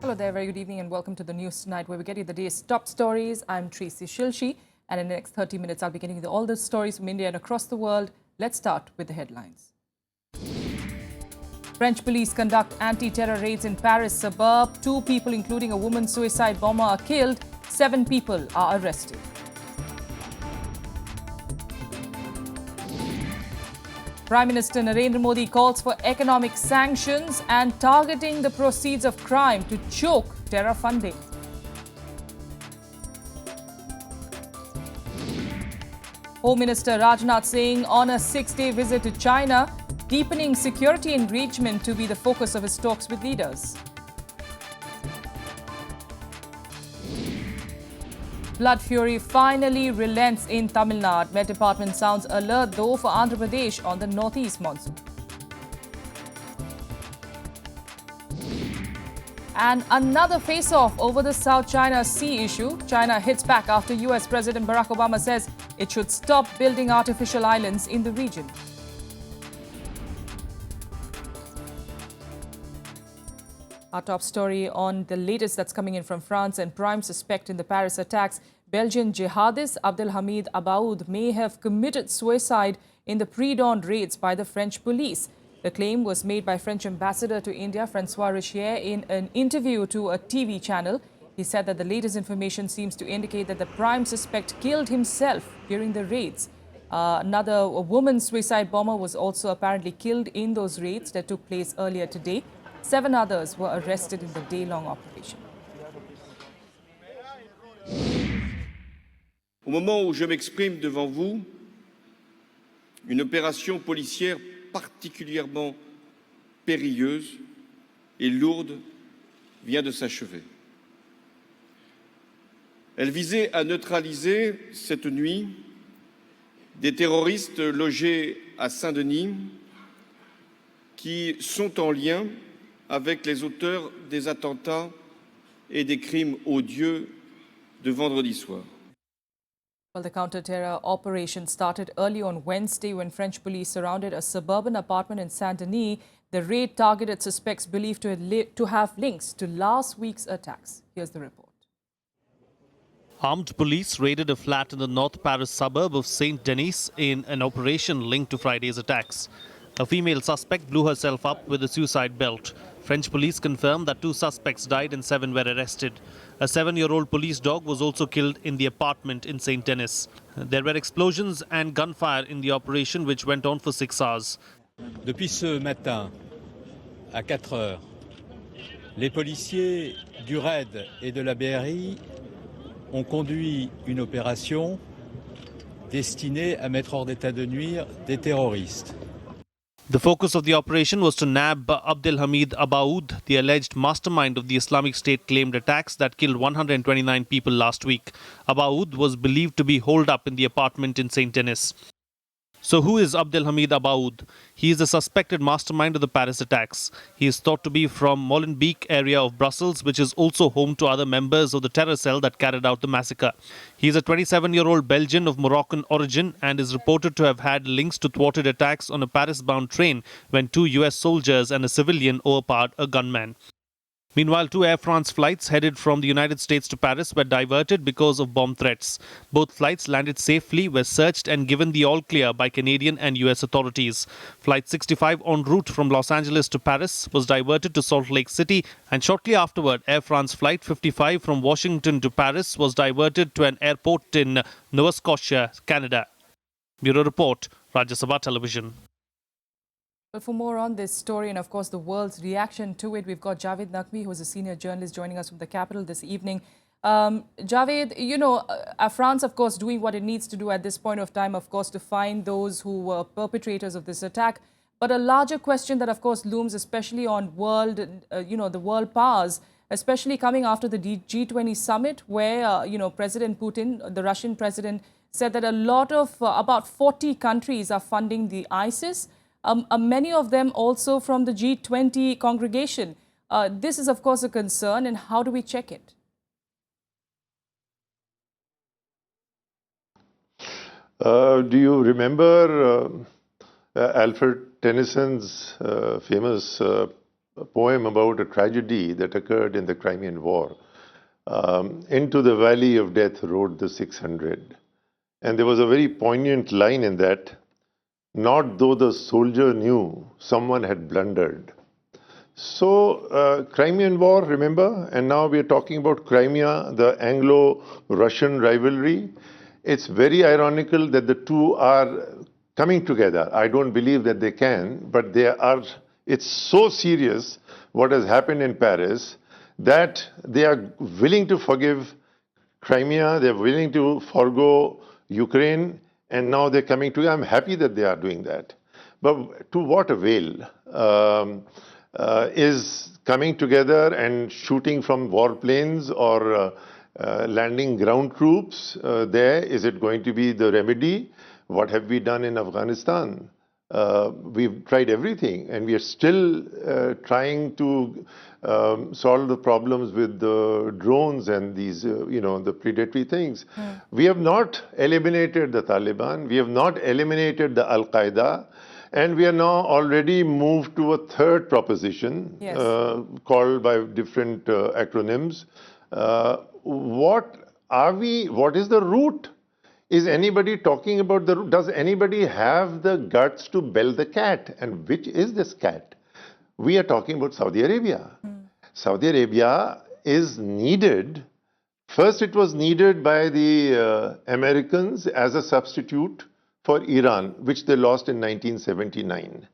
Hello there, very good evening and welcome to the news tonight where we get you the day's top stories. I'm Tracy Shilshi and in the next 30 minutes I'll be getting you all the stories from India and across the world. Let's start with the headlines. French police conduct anti-terror raids in Paris suburb. 2 people including a woman suicide bomber are killed. 7 people are arrested. Prime Minister Narendra Modi calls for economic sanctions and targeting the proceeds of crime to choke terror funding. Home Minister Rajnath Singh on a 6-day visit to China, deepening security engagement to be the focus of his talks with leaders. Flood fury finally relents in Tamil Nadu. Met Department sounds alert though for Andhra Pradesh on the northeast monsoon. And another face-off over the South China Sea issue. China hits back after US President Barack Obama says it should stop building artificial islands in the region. Our top story on the latest that's coming in from France and prime suspect in the Paris attacks. Belgian jihadist Abdelhamid Abaoud may have committed suicide in the pre-dawn raids by the French police. The claim was made by French ambassador to India, Francois Rajya, in an interview to a TV channel. He said that the latest information seems to indicate that the prime suspect killed himself during the raids. A woman suicide bomber was also apparently killed in those raids that took place earlier today. 7 others were arrested in the day-long operation. Au moment où je m'exprime devant vous, une opération policière particulièrement périlleuse et lourde vient de s'achever. Elle visait à neutraliser cette nuit des terroristes logés à Saint-Denis qui sont en lien avec les auteurs des attentats et des crimes odieux de vendredi soir. Well, the counter-terror operation started early on Wednesday when French police surrounded a suburban apartment in Saint-Denis. The raid targeted suspects believed to have links to last week's attacks. Here's the report. Armed police raided a flat in the North Paris suburb of Saint-Denis in an operation linked to Friday's attacks. A female suspect blew herself up with a suicide belt. French police confirmed that 2 suspects died and 7 were arrested. A 7-year-old police dog was also killed in the apartment in Saint-Denis. There were explosions and gunfire in the operation which went on for 6 hours. Depuis ce matin, à 4 heures, les policiers du RAID et de la BRI ont conduit une opération destinée à mettre hors d'état de nuire des terroristes. The focus of the operation was to nab Abdelhamid Abaoud, the alleged mastermind of the Islamic State-claimed attacks that killed 129 people last week. Abaoud was believed to be holed up in the apartment in Saint-Denis. So who is Abdelhamid Abaoud? He is the suspected mastermind of the Paris attacks. He is thought to be from Molenbeek area of Brussels, which is also home to other members of the terror cell that carried out the massacre. He is a 27-year-old Belgian of Moroccan origin and is reported to have had links to thwarted attacks on a Paris-bound train when 2 US soldiers and a civilian overpowered a gunman. Meanwhile, 2 Air France flights headed from the United States to Paris were diverted because of bomb threats. Both flights landed safely, were searched and given the all-clear by Canadian and US authorities. Flight 65 en route from Los Angeles to Paris was diverted to Salt Lake City, and shortly afterward, Air France Flight 55 from Washington to Paris was diverted to an airport in Nova Scotia, Canada. Bureau Report, Rajya Sabha Television. But for more on this story and, of course, the world's reaction to it, we've got Javed Naqvi, who is a senior journalist, joining us from the capital this evening. Javed, you know, France, of course, doing what it needs to do at this point of time, of course, to find those who were perpetrators of this attack. But a larger question that, of course, looms, especially on the world powers, especially coming after the G20 summit, where, President Putin, the Russian president, said that a lot of, about 40 countries are funding the ISIS. Many of them also from the G20 congregation. This is, of course, a concern, and how do we check it? Do you remember Alfred Tennyson's famous poem about a tragedy that occurred in the Crimean War. Into the valley of death rode the 600. And there was a very poignant line in that, not though the soldier knew someone had blundered. So, Crimean War, remember? And now we are talking about Crimea, the Anglo-Russian rivalry. It's very ironical that the two are coming together. I don't believe that they can, but it's so serious what has happened in Paris that they are willing to forgive Crimea, they're willing to forgo Ukraine, and now they're coming together. I'm happy that they are doing that. But to what avail? Is coming together and shooting from warplanes or landing ground troops there? Is it going to be the remedy? What have we done in Afghanistan? We've tried everything, and we are still trying to solve the problems with the drones and these, the predatory things. We have not eliminated the Taliban. We have not eliminated the Al-Qaeda. And we are now already moved to a third proposition, Yes. called by different acronyms. What is the root? Is anybody talking about the root? Does anybody have the guts to bell the cat? And which is this cat? We are talking about Saudi Arabia. Saudi Arabia is needed. First, it was needed by the Americans as a substitute for Iran, which they lost in 1979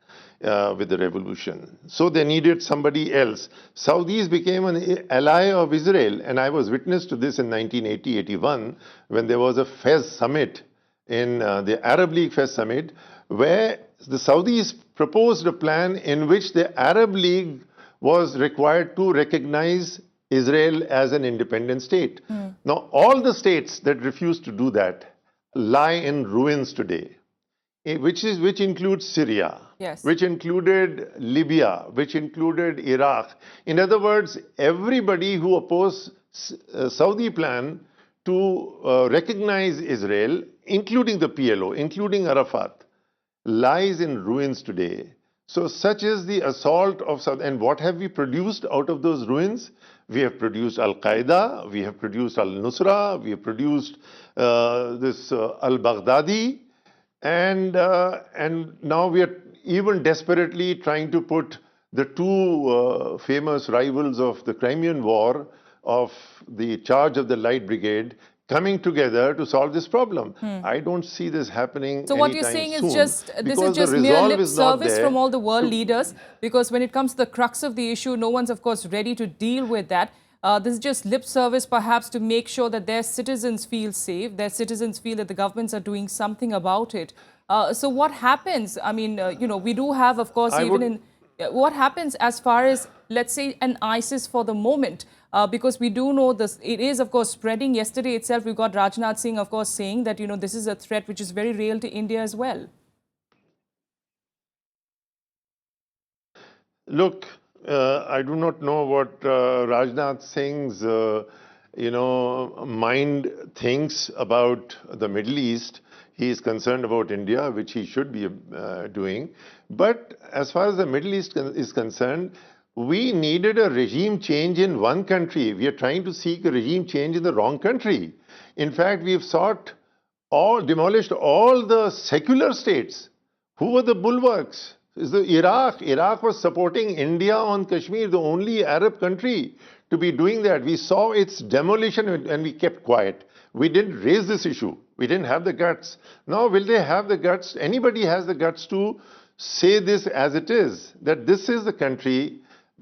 with the revolution. So they needed somebody else. Saudis became an ally of Israel, and I was witness to this in 1980-81 when there was a Fez summit in the Arab League Fez summit, where the Saudis proposed a plan in which the Arab League was required to recognize Israel as an independent state. Now, all the states that refused to do that lie in ruins today, which includes Syria, Yes. which included Libya, which included Iraq. In other words, everybody who opposed Saudi plan to recognize Israel, including the PLO, including Arafat, lies in ruins today. So such is the assault of Saudi. And what have we produced out of those ruins? We have produced Al-Qaeda, we have produced Al-Nusra, we have produced this Al-Baghdadi, and now we are even desperately trying to put the two famous rivals of the Crimean War, of the charge of the Light Brigade, coming together to solve this problem. I don't see this happening. So what you're saying soon, is just, this is because the just mere resolve lip is not service there from all the world leaders, because when it comes to the crux of the issue, no one's, of course, ready to deal with that. This is just lip service, perhaps, to make sure that their citizens feel safe, their citizens feel that the governments are doing something about it. So what happens? I mean, we do have, of course, what happens as far as, let's say, an ISIS for the moment? Because we do know this, it is, of course, spreading. Yesterday itself, we got Rajnath Singh, of course, saying that, this is a threat which is very real to India as well. Look, I do not know what Rajnath Singh's, mind thinks about the Middle East. He is concerned about India, which he should be doing. But as far as the Middle East is concerned, we needed a regime change in one country. We are trying to seek a regime change in the wrong country. In fact, we have demolished all the secular states. Who were the bulwarks? Is the Iraq. Iraq was supporting India on Kashmir, the only Arab country to be doing that. We saw its demolition and we kept quiet. We didn't raise this issue. We didn't have the guts. Now, will they have the guts? Anybody has the guts to say this as it is, that this is the country.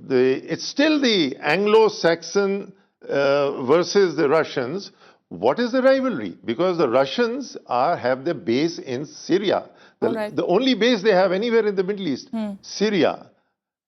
It's still the Anglo-Saxon versus the Russians. What is the rivalry? Because the Russians have their base in Syria. The only base they have anywhere in the Middle East, Syria.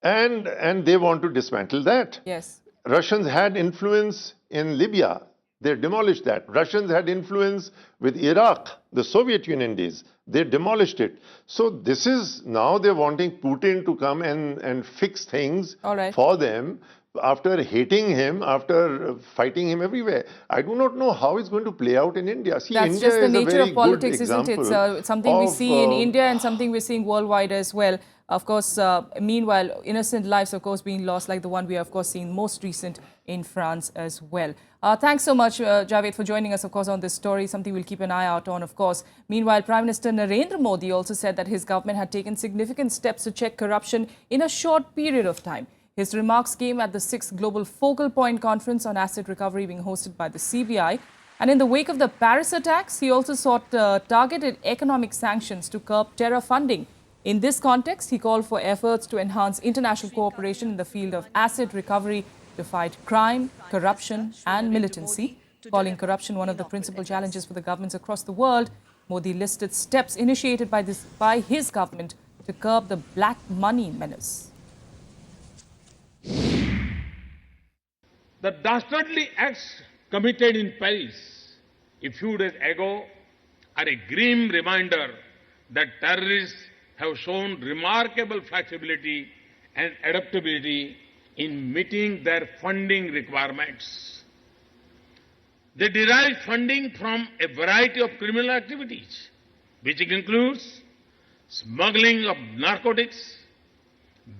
And they want to dismantle that. Yes. Russians had influence in Libya. They demolished that. Russians had influence with Iraq, the Soviet Union days. They demolished it. So this is, now they're wanting Putin to come and fix things for them. after hating him, after fighting him everywhere. I do not know how it's going to play out in India. See, That's India just the is a nature very of good politics, isn't it? example It's something we of see in India and something we're seeing worldwide as well. Of course, meanwhile, innocent lives, of course, being lost, like the one we are, of course, seeing most recent in France as well. Thanks so much, Javed, for joining us, of course, on this story, something we'll keep an eye out on, of course. Meanwhile, Prime Minister Narendra Modi also said that his government had taken significant steps to check corruption in a short period of time. His remarks came at the 6th Global Focal Point Conference on Asset Recovery being hosted by the CBI. And in the wake of the Paris attacks, he also sought targeted economic sanctions to curb terror funding. In this context, he called for efforts to enhance international cooperation in the field of asset recovery to fight crime, corruption and militancy. Calling corruption one of the principal challenges for the governments across the world, Modi listed steps initiated by his government to curb the black money menace. The dastardly acts committed in Paris a few days ago are a grim reminder that terrorists have shown remarkable flexibility and adaptability in meeting their funding requirements. They derive funding from a variety of criminal activities, which includes smuggling of narcotics,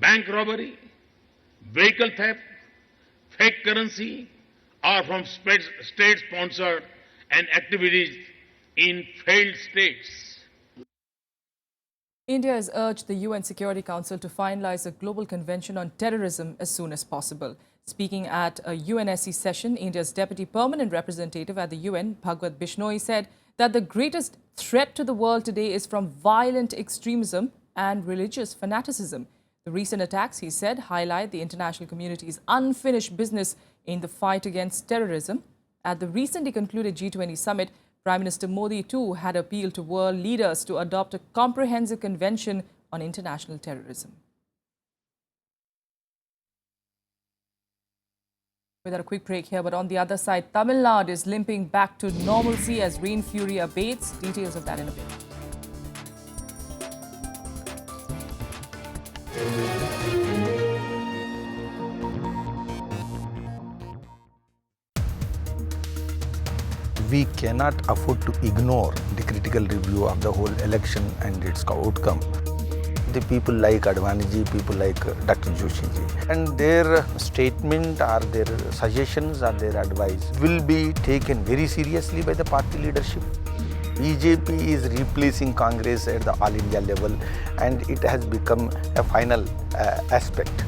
bank robbery, vehicle theft, fake currency, or from state-sponsored and activities in failed states. India has urged the UN Security Council to finalize a global convention on terrorism as soon as possible. Speaking at a UNSC session, India's Deputy Permanent Representative at the UN, Bhagwat Bishnoi, said that the greatest threat to the world today is from violent extremism and religious fanaticism. The recent attacks, he said, highlight the international community's unfinished business in the fight against terrorism. At the recently concluded G20 summit, Prime Minister Modi too had appealed to world leaders to adopt a comprehensive convention on international terrorism. Without a quick break here, but on the other side, Tamil Nadu is limping back to normalcy as rain fury abates. Details of that in a bit. We cannot afford to ignore the critical review of the whole election and its outcome. The people like Advaniji, people like Dr. Joshi ji, and their statement or their suggestions or their advice will be taken very seriously by the party leadership. BJP is replacing Congress at the all India level, and it has become a final aspect.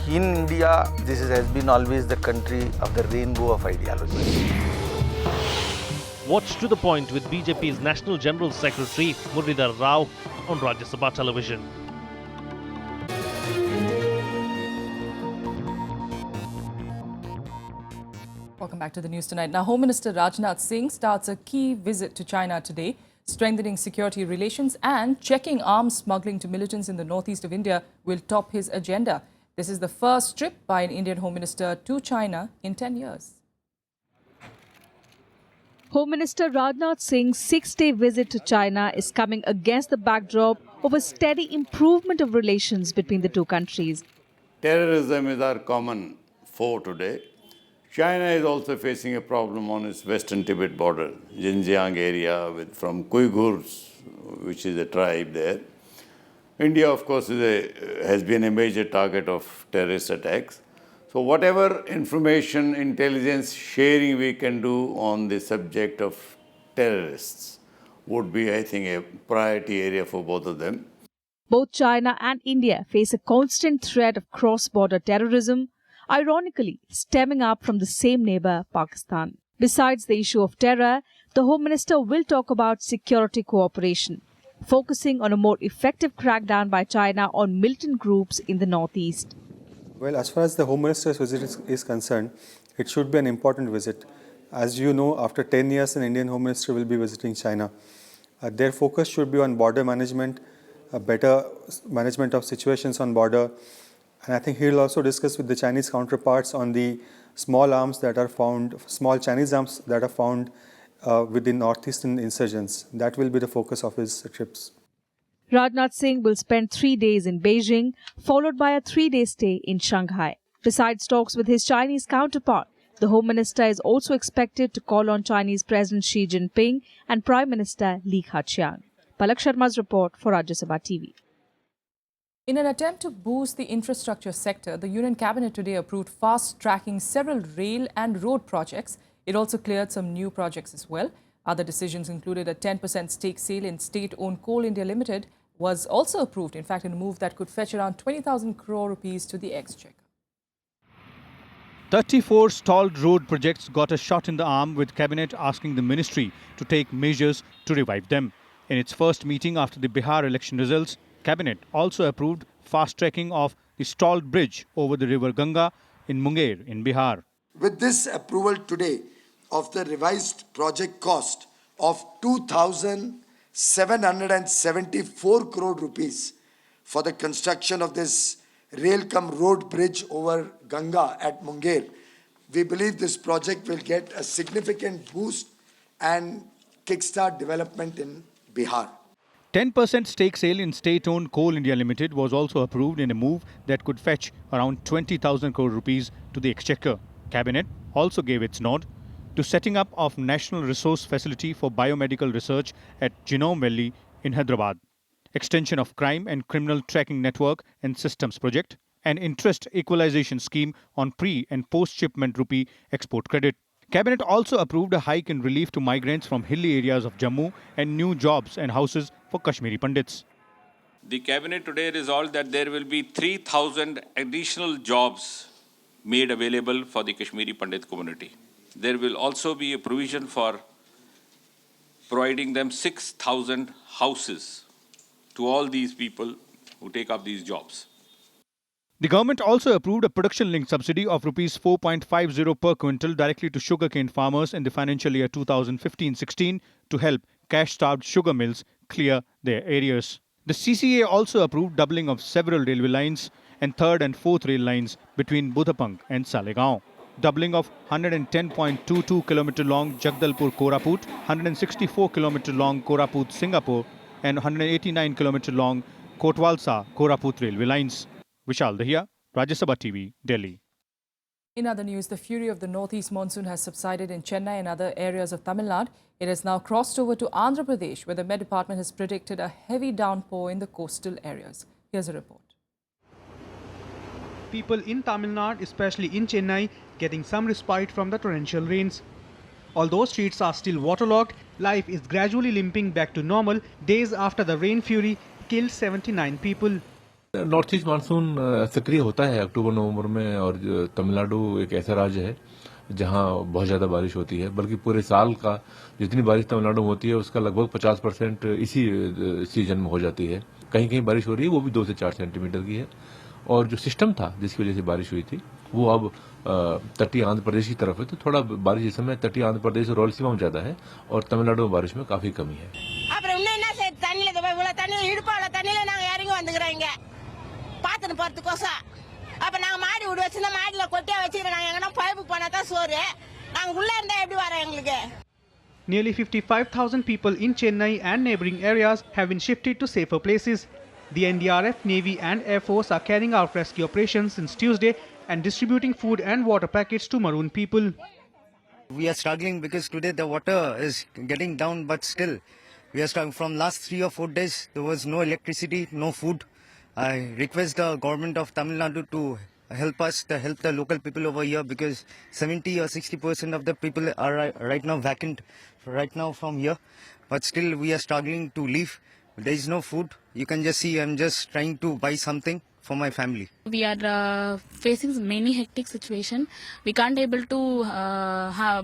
In India, this has been always the country of the rainbow of ideologies. Watch To The Point with BJP's National General Secretary Muralidhar Rao on Rajya Sabha television. Welcome back to the news tonight. Now, Home Minister Rajnath Singh starts a key visit to China today, strengthening security relations and checking arms smuggling to militants in the northeast of India will top his agenda. This is the first trip by an Indian Home Minister to China in 10 years. Home Minister Rajnath Singh's 6-day visit to China is coming against the backdrop of a steady improvement of relations between the two countries. Terrorism is our common foe today. China is also facing a problem on its western Tibet border, Xinjiang area from Uyghurs, which is a tribe there. India, of course, has been a major target of terrorist attacks. So whatever information, intelligence sharing we can do on the subject of terrorists would be, I think, a priority area for both of them. Both China and India face a constant threat of cross-border terrorism, ironically stemming up from the same neighbor, Pakistan. Besides the issue of terror, the Home Minister will talk about security cooperation, focusing on a more effective crackdown by China on militant groups in the northeast. Well, as far as the Home Minister's visit is concerned, it should be an important visit. As you know, after 10 years, an Indian Home Minister will be visiting China. Their focus should be on border management, better management of situations on border. And I think he will also discuss with the Chinese counterparts on the small Chinese arms that are found with the northeastern insurgents. That will be the focus of his trips. Rajnath Singh will spend 3 days in Beijing, followed by a 3-day stay in Shanghai. Besides talks with his Chinese counterpart, the Home Minister is also expected to call on Chinese President Xi Jinping and Prime Minister Li Keqiang. Palak Sharma's report for Rajya Sabha TV. In an attempt to boost the infrastructure sector, the Union Cabinet today approved fast-tracking several rail and road projects. It also cleared some new projects as well. Other decisions included a 10% stake sale in state-owned Coal India Limited was also approved, in fact, in a move that could fetch around 20,000 crore rupees to the exchequer. 34 stalled road projects got a shot in the arm, with Cabinet asking the ministry to take measures to revive them. In its first meeting after the Bihar election results, Cabinet also approved fast-tracking of the stalled bridge over the river Ganga in Munger in Bihar. With this approval today of the revised project cost of 2,774 crore rupees for the construction of this rail-cum-road bridge over Ganga at Munger, we believe this project will get a significant boost and kickstart development in Bihar. 10% stake sale in state-owned Coal India Limited was also approved in a move that could fetch around 20,000 crore rupees to the exchequer. Cabinet also gave its nod to setting up of National Resource Facility for Biomedical Research at Genome Valley in Hyderabad, extension of Crime and Criminal Tracking Network and Systems Project, an interest equalization scheme on pre- and post-shipment rupee export credit. Cabinet also approved a hike in relief to migrants from hilly areas of Jammu and new jobs and houses for Kashmiri Pandits. The Cabinet today resolved that there will be 3,000 additional jobs made available for the Kashmiri Pandit community. There will also be a provision for providing them 6,000 houses to all these people who take up these jobs. The government also approved a production-linked subsidy of Rs 4.50 per quintal directly to sugarcane farmers in the financial year 2015-16 to help cash-starved sugar mills clear their areas. The CCA also approved doubling of several railway lines and third and fourth rail lines between Budapunk and Salegaon. Doubling of 110.22 km long Jagdalpur-Koraput, 164 km long Koraput-Singapore and 189 km long Kotwalsa-Koraput railway lines. Vishal Dahiya, Rajya Sabha TV, Delhi. In other news, the fury of the northeast monsoon has subsided in Chennai and other areas of Tamil Nadu. It has now crossed over to Andhra Pradesh, where the Met Department has predicted a heavy downpour in the coastal areas. Here's a report. People in Tamil Nadu, especially in Chennai, getting some respite from the torrential rains. Although streets are still waterlogged, life is gradually limping back to normal days after the rain fury killed 79 people. North east monsoon सक्रिय होता है अक्टूबर नवंबर में, और तमिलनाडु एक ऐसा राज्य है जहां बहुत ज्यादा बारिश होती है, बल्कि पूरे साल का जितनी बारिश तमिलनाडु में होती है उसका लगभग 50% इसी सीजन में हो जाती है. कहीं कहीं बारिश हो रही है, वो भी 2 से 4 सेंटीमीटर की है. और जो सिस्टम था जिसकी वजह से बारिश हुई थी वो अब तटीय आंध्र प्रदेश की तरफ है, तो थोड़ा बारिश इस समय तटीय आंध्र प्रदेश और रायलसीमा में ज्यादा है और तमिलनाडु में बारिश में काफी कमी है. Nearly 55,000 people in Chennai and neighbouring areas have been shifted to safer places. The NDRF, Navy and Air Force are carrying out rescue operations since Tuesday and distributing food and water packets to marooned people. We are struggling because today the water is getting down, but still we are struggling. From last 3 or 4 days there was no electricity, no food. I request the government of Tamil Nadu to help us, to help the local people over here, because 70 or 60% of the people are right now vacant right now from here, but still we are struggling to live. There is no food. You can just see I'm just trying to buy something for my family. We are facing many hectic situation. We can't able to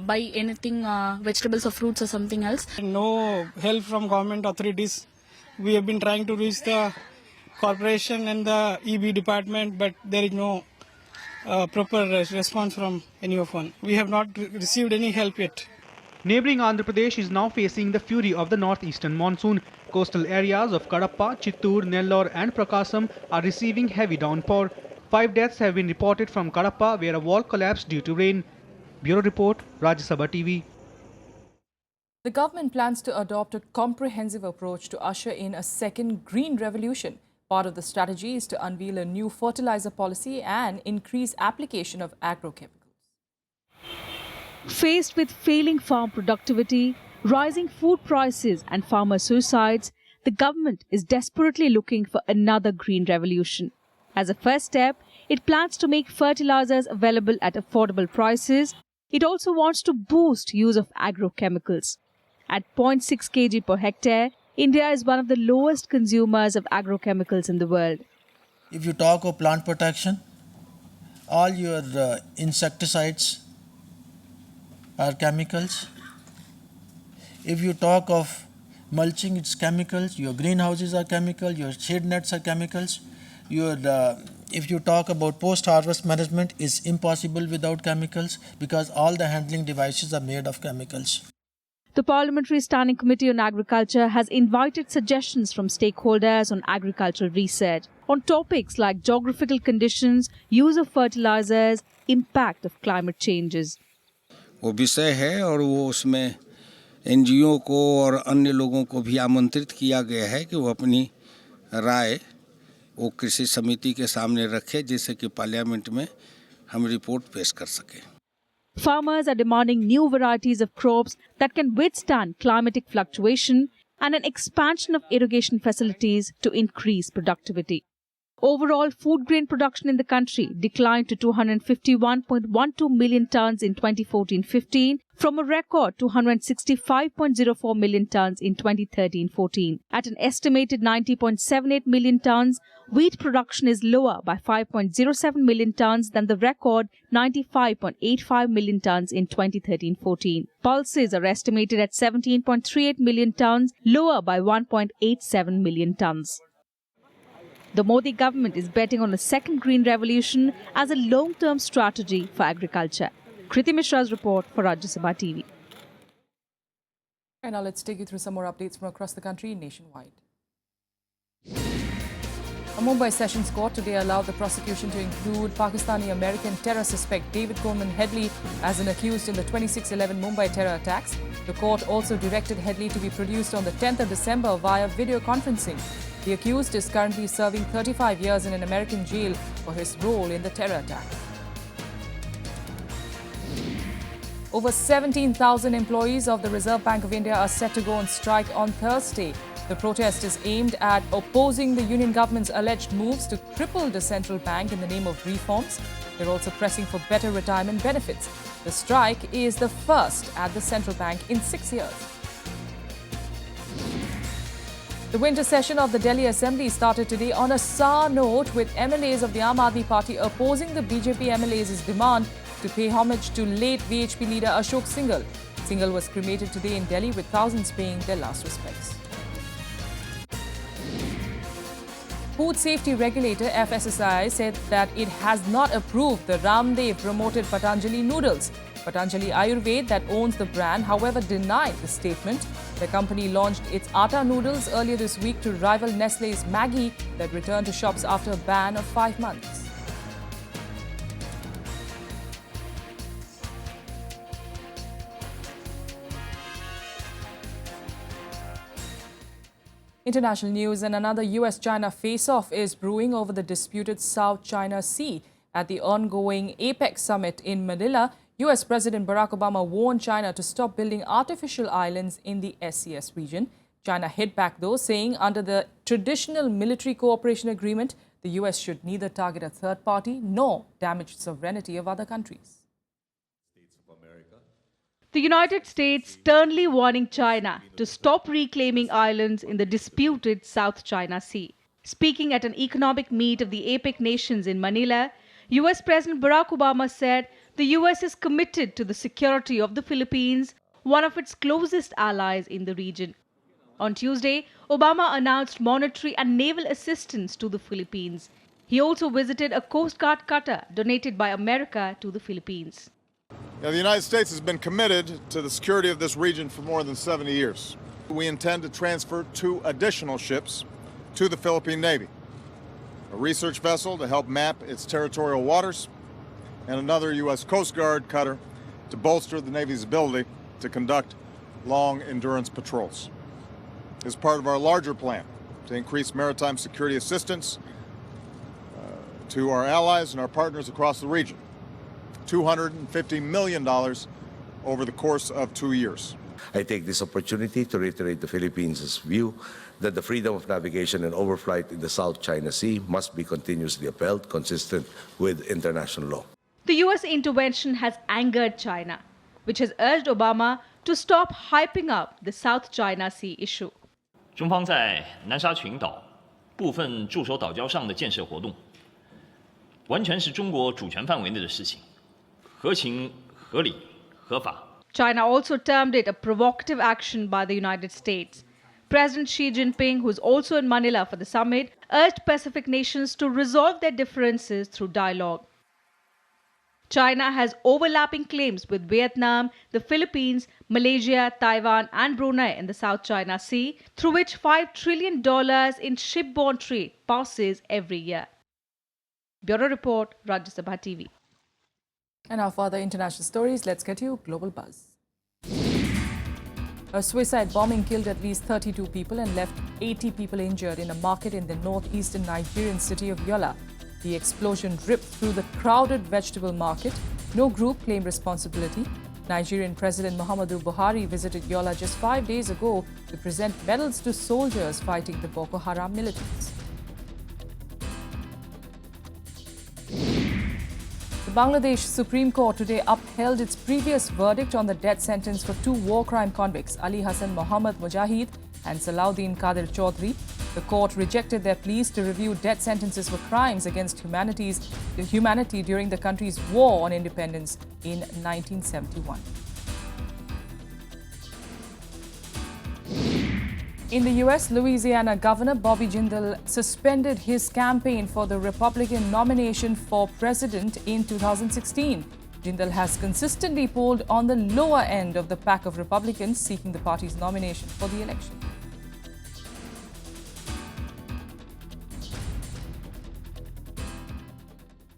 buy anything, vegetables or fruits or something else. No help from government authorities. We have been trying to reach the corporation and the EB department, but there is no proper response from any of one. We have not received any help yet. Neighbouring Andhra Pradesh is now facing the fury of the northeastern monsoon. Coastal areas of Kadapa, Chittoor, Nellore and Prakasam are receiving heavy downpour. 5 deaths have been reported from Kadapa, where a wall collapsed due to rain. Bureau Report, Rajya Sabha TV. The government plans to adopt a comprehensive approach to usher in a second green revolution. Part of the strategy is to unveil a new fertilizer policy and increase application of agrochemicals. Faced with failing farm productivity, rising food prices and farmer suicides, the government is desperately looking for another green revolution. As a first step, it plans to make fertilizers available at affordable prices. It also wants to boost use of agrochemicals. At 0.6 kg per hectare, India is one of the lowest consumers of agrochemicals in the world. If you talk of plant protection, all your insecticides are chemicals. If you talk of mulching, it's chemicals. Your greenhouses are chemical. Your shade nets are chemicals. If you talk about post-harvest management, it's impossible without chemicals because all the handling devices are made of chemicals. The Parliamentary Standing Committee on Agriculture has invited suggestions from stakeholders on agricultural research on topics like geographical conditions, use of fertilizers, impact of climate changes. वो विषय है और वो उसमें NGO को और अन्य लोगों को भी आमंत्रित किया गया है कि वो अपनी राय वो कृषि समिति के सामने रखें जिससे कि पार्लियामेंट में हम रिपोर्ट पेश कर सकें. Farmers are demanding new varieties of crops that can withstand climatic fluctuation and an expansion of irrigation facilities to increase productivity. Overall, food grain production in the country declined to 251.12 million tons in 2014-15 from a record 265.04 million tons in 2013-14. At an estimated 90.78 million tons, wheat production is lower by 5.07 million tons than the record 95.85 million tons in 2013-14. Pulses are estimated at 17.38 million tons, lower by 1.87 million tons. The Modi government is betting on a second green revolution as a long-term strategy for agriculture. Kriti Mishra's report for Rajya Sabha TV. And now let's take you through some more updates from across the country nationwide. A Mumbai Sessions Court today allowed the prosecution to include Pakistani-American terror suspect David Coleman Headley as an accused in the 26/11 Mumbai terror attacks. The court also directed Headley to be produced on the 10th of December via video conferencing. The accused is currently serving 35 years in an American jail for his role in the terror attack. Over 17,000 employees of the Reserve Bank of India are set to go on strike on Thursday. The protest is aimed at opposing the union government's alleged moves to cripple the central bank in the name of reforms. They're also pressing for better retirement benefits. The strike is the first at the central bank in 6 years. The winter session of the Delhi Assembly started today on a sour note with MLAs of the Aam Aadmi Party opposing the BJP MLAs' demand to pay homage to late VHP leader Ashok Singhal. Singhal was cremated today in Delhi with thousands paying their last respects. Food safety regulator FSSAI said that it has not approved the Ramdev-promoted Patanjali noodles. Patanjali Ayurved, that owns the brand, however, denied the statement. The company launched its atta noodles earlier this week to rival Nestle's Maggi that returned to shops after a ban of 5 months. International news, and another US-China face-off is brewing over the disputed South China Sea. At the ongoing APEC summit in Manila, US President Barack Obama warned China to stop building artificial islands in the SCS region. China hit back though, saying under the traditional military cooperation agreement, the US should neither target a third party nor damage sovereignty of other countries. The United States sternly warning China to stop reclaiming islands in the disputed South China Sea. Speaking at an economic meet of the APEC nations in Manila, US President Barack Obama said the US is committed to the security of the Philippines, one of its closest allies in the region. On Tuesday, Obama announced monetary and naval assistance to the Philippines. He also visited a Coast Guard cutter donated by America to the Philippines. The United States has been committed to the security of this region for more than 70 years. We intend to transfer 2 additional ships to the Philippine Navy. A research vessel to help map its territorial waters, and another U.S. Coast Guard cutter to bolster the Navy's ability to conduct long-endurance patrols. As part of our larger plan to increase maritime security assistance to our allies and our partners across the region. $250 million over the course of 2 years. I take this opportunity to reiterate the Philippines' view that the freedom of navigation and overflight in the South China Sea must be continuously upheld, consistent with international law. The US intervention has angered China, which has urged Obama to stop hyping up the South China Sea issue. 中方在南沙群岛部分驻守岛礁上的建设活动，完全是中国主权范围内的事情，合情、合理、合法。 China also termed it a provocative action by the United States. President Xi Jinping, who is also in Manila for the summit, urged Pacific nations to resolve their differences through dialogue. China has overlapping claims with Vietnam, the Philippines, Malaysia, Taiwan and Brunei in the South China Sea, through which $5 trillion in shipborne trade passes every year. Bureau Report, Rajya Sabha TV. And now for other international stories, let's get you Global Buzz. A suicide bombing killed at least 32 people and left 80 people injured in a market in the northeastern Nigerian city of Yola. The explosion ripped through the crowded vegetable market. No group claimed responsibility. Nigerian President Muhammadu Buhari visited Yola just 5 days ago to present medals to soldiers fighting the Boko Haram militants. The Bangladesh Supreme Court today upheld its previous verdict on the death sentence for two war crime convicts, Ali Hassan Mohammad Mujahid and Salahuddin Qadir Chaudhry. The court rejected their pleas to review death sentences for crimes against humanity during the country's war on independence in 1971. In the U.S., Louisiana Governor Bobby Jindal suspended his campaign for the Republican nomination for president in 2016. Jindal has consistently polled on the lower end of the pack of Republicans seeking the party's nomination for the election.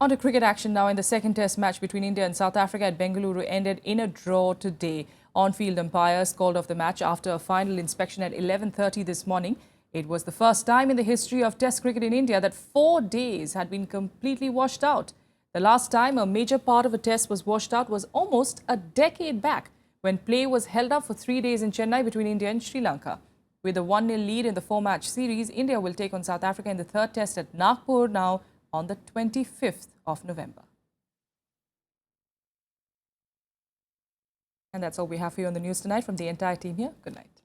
On to cricket action now. In the second test match between India and South Africa at Bengaluru ended in a draw today. On-field umpires called off the match after a final inspection at 11:30 this morning. It was the first time in the history of Test cricket in India that 4 days had been completely washed out. The last time a major part of a test was washed out was almost a decade back, when play was held up for 3 days in Chennai between India and Sri Lanka. With a 1-0 lead in the 4-match series, India will take on South Africa in the third test at Nagpur now on the 25th of November. And that's all we have for you on the news tonight. From the entire team here, good night.